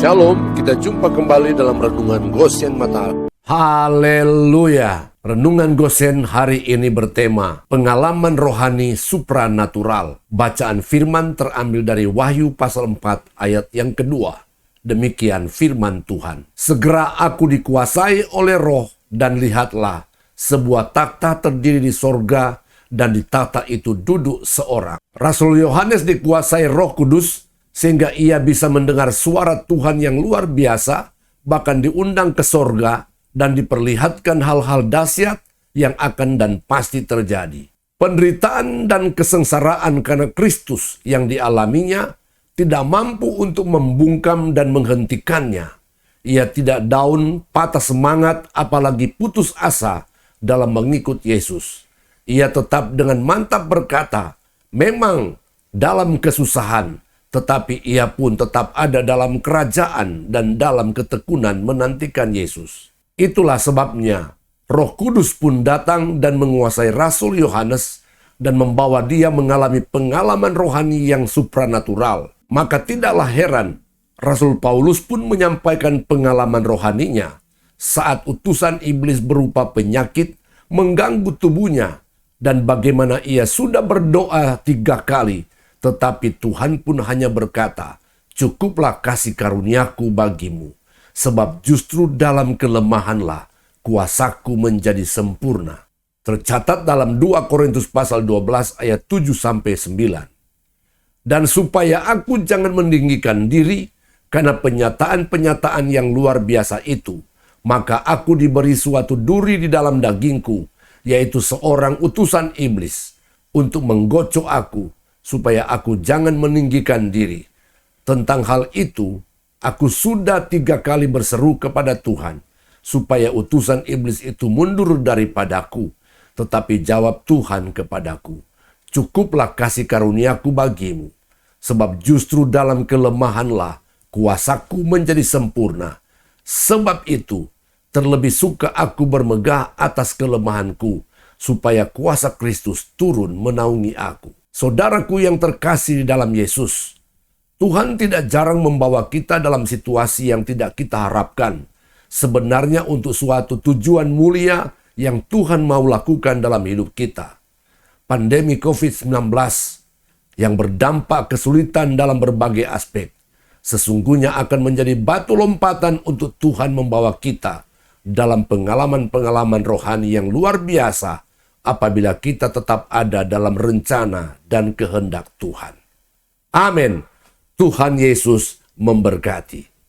Shalom, kita jumpa kembali dalam Renungan Gosen Mata. Haleluya. Renungan Gosen hari ini bertema pengalaman rohani supranatural. Bacaan firman terambil dari Wahyu pasal 4 ayat yang kedua. Demikian firman Tuhan. Segera aku dikuasai oleh roh dan lihatlah sebuah takhta terdiri di sorga dan di takhta itu duduk seorang. Rasul Yohanes dikuasai Roh Kudus sehingga ia bisa mendengar suara Tuhan yang luar biasa, bahkan diundang ke sorga dan diperlihatkan hal-hal dahsyat yang akan dan pasti terjadi. Penderitaan dan kesengsaraan karena Kristus yang dialaminya tidak mampu untuk membungkam dan menghentikannya. Ia tidak down, patah semangat, apalagi putus asa dalam mengikut Yesus. Ia tetap dengan mantap berkata, memang dalam kesusahan, tetapi ia pun tetap ada dalam kerajaan dan dalam ketekunan menantikan Yesus. Itulah sebabnya Roh Kudus pun datang dan menguasai Rasul Yohanes dan membawa dia mengalami pengalaman rohani yang supranatural. Maka tidaklah heran Rasul Paulus pun menyampaikan pengalaman rohaninya saat utusan iblis berupa penyakit mengganggu tubuhnya dan bagaimana ia sudah berdoa 3 kali. Tetapi Tuhan pun hanya berkata, cukuplah kasih karuniaku bagimu, sebab justru dalam kelemahanlah kuasaku menjadi sempurna. Tercatat dalam 2 Korintus pasal 12 ayat 7-9. Dan supaya aku jangan meninggikan diri karena penyataan-penyataan yang luar biasa itu, maka aku diberi suatu duri di dalam dagingku, yaitu seorang utusan iblis, untuk menggocok aku, supaya aku jangan meninggikan diri. Tentang hal itu, aku sudah 3 kali berseru kepada Tuhan, supaya utusan iblis itu mundur daripadaku. Tetapi jawab Tuhan kepadaku, cukuplah kasih karuniaku bagimu, sebab justru dalam kelemahanlah kuasaku menjadi sempurna. Sebab itu, terlebih suka aku bermegah atas kelemahanku, supaya kuasa Kristus turun menaungi aku. Saudaraku yang terkasih di dalam Yesus, Tuhan tidak jarang membawa kita dalam situasi yang tidak kita harapkan. Sebenarnya untuk suatu tujuan mulia yang Tuhan mau lakukan dalam hidup kita. Pandemi COVID-19 yang berdampak kesulitan dalam berbagai aspek, sesungguhnya akan menjadi batu lompatan untuk Tuhan membawa kita dalam pengalaman-pengalaman rohani yang luar biasa, apabila kita tetap ada dalam rencana dan kehendak Tuhan. Amin. Tuhan Yesus memberkati.